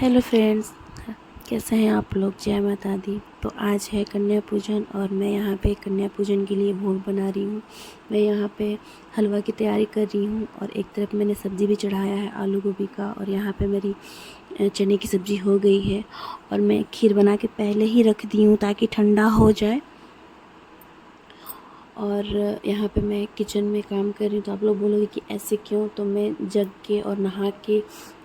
Hello friends, कैसे हैं आप लोग। जय माता दी। तो आज है कन्या पूजन और मैं यहाँ पे कन्या पूजन के लिए भोग बना रही हूँ। मैं यहाँ पे हलवा की तैयारी कर रही हूँ और एक तरफ मैंने सब्ज़ी भी चढ़ाया है आलू गोभी का, और यहाँ पे मेरी चने की सब्ज़ी हो गई है और मैं खीर बना के पहले ही रख दी हूँ ताकि ठंडा हो जाए। और यहाँ पे मैं किचन में काम कर रही हूँ। तो आप लोग बोलोगे कि ऐसे क्यों, तो मैं जग के और नहा के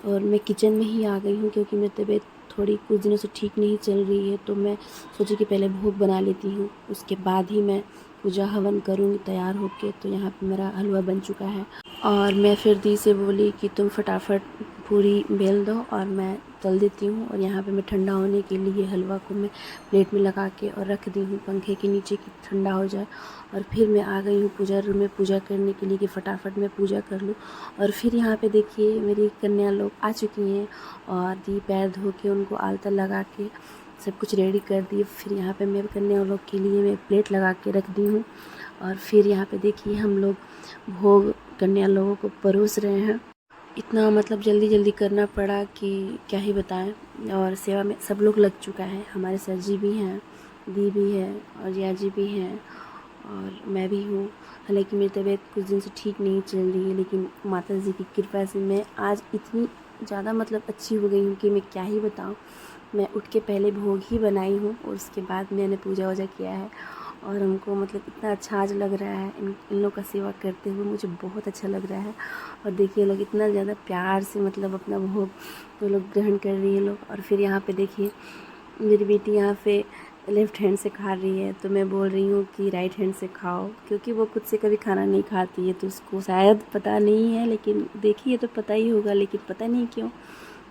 और मैं किचन में ही आ गई हूँ क्योंकि मेरी तबीयत थोड़ी कुछ दिनों से ठीक नहीं चल रही है। तो मैं सोची कि पहले भोग बना लेती हूँ, उसके बाद ही मैं पूजा हवन करूँगी तैयार होके। तो यहाँ पे मेरा हलवा बन चुका है और मैं फिर दी से बोली कि तुम फटाफट पूरी बेल दो और मैं तल देती हूँ। और यहाँ पे मैं ठंडा होने के लिए हलवा को मैं प्लेट में लगा के और रख दी हूँ पंखे के नीचे कि ठंडा हो जाए। और फिर मैं आ गई हूँ पूजा रूम में पूजा करने के लिए कि फटाफट मैं पूजा कर लूँ। और फिर यहाँ पे देखिए मेरी कन्या लोग आ चुकी हैं और दी पैर धो के उनको आलता लगा के सब कुछ रेडी कर दिए। फिर यहाँ पे मैं कन्या लोग के लिए मैं प्लेट लगा के रख दी हूँ। और फिर यहाँ पे देखिए हम लोग भोग कन्या लोगों को परोस रहे हैं। इतना मतलब जल्दी जल्दी करना पड़ा कि क्या ही बताएं। और सेवा में सब लोग लग चुका है, हमारे सर जी भी हैं, दी भी है और जिया जी भी हैं और मैं भी हूँ। हालांकि मेरी तबीयत कुछ दिन से ठीक नहीं चल रही है, लेकिन माता जी की कृपा से मैं आज इतनी ज़्यादा मतलब अच्छी हो गई हूँ कि मैं क्या ही बताऊँ। मैं उठ के पहले भोग ही बनाई हूँ और उसके बाद मैंने पूजा वूजा किया है। और हमको मतलब इतना अच्छा आज लग रहा है इन लोग का सेवा करते हुए, मुझे बहुत अच्छा लग रहा है। और देखिए लोग इतना ज़्यादा प्यार से मतलब अपना भोग वो लोग ग्रहण कर रही है लोग। और फिर यहाँ पे देखिए मेरी बेटी यहाँ पे लेफ़्ट हैंड से खा रही है, तो मैं बोल रही हूँ कि राइट हैंड से खाओ, क्योंकि वो खुद से कभी खाना नहीं खाती है। तो उसको शायद पता नहीं है, लेकिन देखिए तो पता ही होगा, लेकिन पता नहीं क्यों,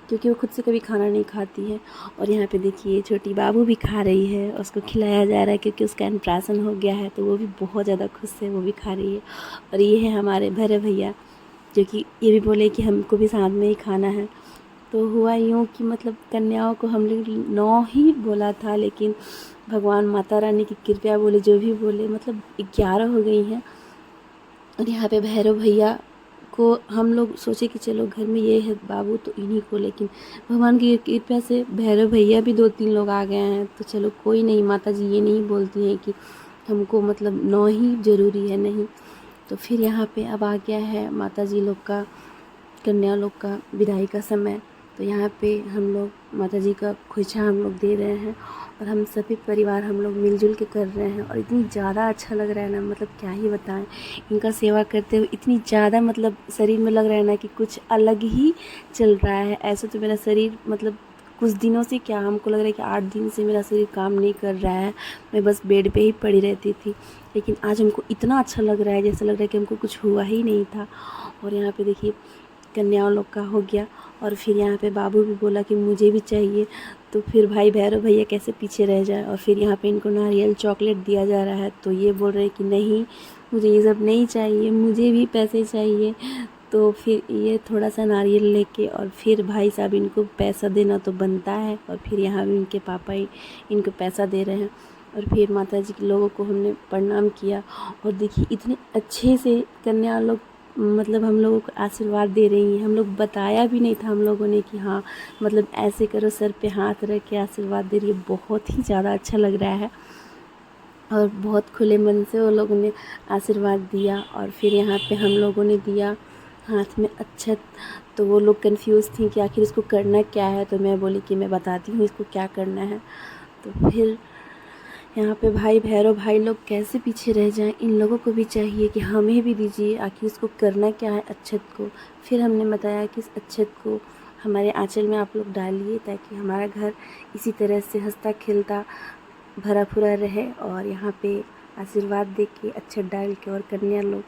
क्योंकि वो खुद से कभी खाना नहीं खाती है। और यहाँ पे देखिए छोटी बाबू भी खा रही है, उसको खिलाया जा रहा है क्योंकि उसका अन्नप्राशन हो गया है, तो वो भी बहुत ज़्यादा खुश है, वो भी खा रही है। और ये है हमारे भैरव भैया, जो कि ये भी बोले कि हमको भी साथ में ही खाना है। तो हुआ यूँ कि मतलब कन्याओं को हम लोग 9 ही बोला था, लेकिन भगवान माता रानी की कृपया बोले जो भी बोले मतलब 11 हो गई हैं। और यहाँ पे भैरव भैया को हम लोग सोचे कि चलो घर में ये है बाबू तो इन्हीं को, लेकिन भगवान की कृपा से भैरव भैया भी 2-3 लोग आ गए हैं। तो चलो कोई नहीं, माता जी ये नहीं बोलती हैं कि हमको मतलब 9 ही ज़रूरी है, नहीं। तो फिर यहाँ पे अब आ गया है माता जी लोग का, कन्या लोग का विदाई का समय। तो यहाँ पे हम लोग माता जी का खोइछा हम लोग दे रहे हैं और हम सभी परिवार हम लोग मिलजुल के कर रहे हैं। और इतनी ज़्यादा अच्छा लग रहा है ना, मतलब क्या ही बताएं। इनका सेवा करते हुए इतनी ज़्यादा मतलब शरीर में लग रहा है ना कि कुछ अलग ही चल रहा है। ऐसे तो मेरा शरीर मतलब कुछ दिनों से, क्या हमको लग रहा है कि 8 दिन से मेरा शरीर काम नहीं कर रहा है, मैं बस बेड पे ही पड़ी रहती थी। लेकिन आज हमको इतना अच्छा लग रहा है, जैसा लग रहा है कि हमको कुछ हुआ ही नहीं था। और यहाँ पे देखिए कन्याओं लोग का हो गया। और फिर यहाँ पे बाबू भी बोला कि मुझे भी चाहिए, तो फिर भाई भैरव भैया कैसे पीछे रह जाए। और फिर यहाँ पे इनको नारियल चॉकलेट दिया जा रहा है, तो ये बोल रहे हैं कि नहीं मुझे ये सब नहीं चाहिए, मुझे भी पैसे चाहिए। तो फिर ये थोड़ा सा नारियल लेके और फिर भाई साहब इनको पैसा देना तो बनता है। और फिर यहाँ भी इनके पापा ही इनको पैसा दे रहे हैं। और फिर माता जी के लोगों को हमने प्रणाम किया। और देखिए इतने अच्छे से कन्या लोग मतलब हम लोगों को आशीर्वाद दे रही हैं। हम लोग बताया भी नहीं था हम लोगों ने कि हाँ मतलब ऐसे करो, सर पे हाथ रख के आशीर्वाद दे रही है। बहुत ही ज़्यादा अच्छा लग रहा है और बहुत खुले मन से वो लोगों ने आशीर्वाद दिया। और फिर यहाँ पे हम लोगों ने दिया हाथ में अक्षत। तो वो लोग कंफ्यूज थी कि आखिर इसको करना क्या है, तो मैं बोली कि मैं बताती हूँ इसको क्या करना है। तो फिर यहाँ पे भाई भैरव भाई लोग कैसे पीछे रह जाएं, इन लोगों को भी चाहिए कि हमें भी दीजिए, आखिर इसको करना क्या है अक्षत को। फिर हमने बताया कि इस अक्षत को हमारे आंचल में आप लोग डालिए ताकि हमारा घर इसी तरह से हंसता खेलता भरा पूरा रहे। और यहाँ पे आशीर्वाद दे के अक्षत डाल के और कन्या लोग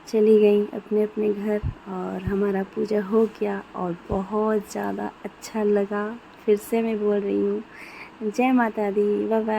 चली गई अपने अपने घर और हमारा पूजा हो गया और बहुत ज़्यादा अच्छा लगा। फिर से मैं बोल रही हूँ जय माता दी, बाय बाय।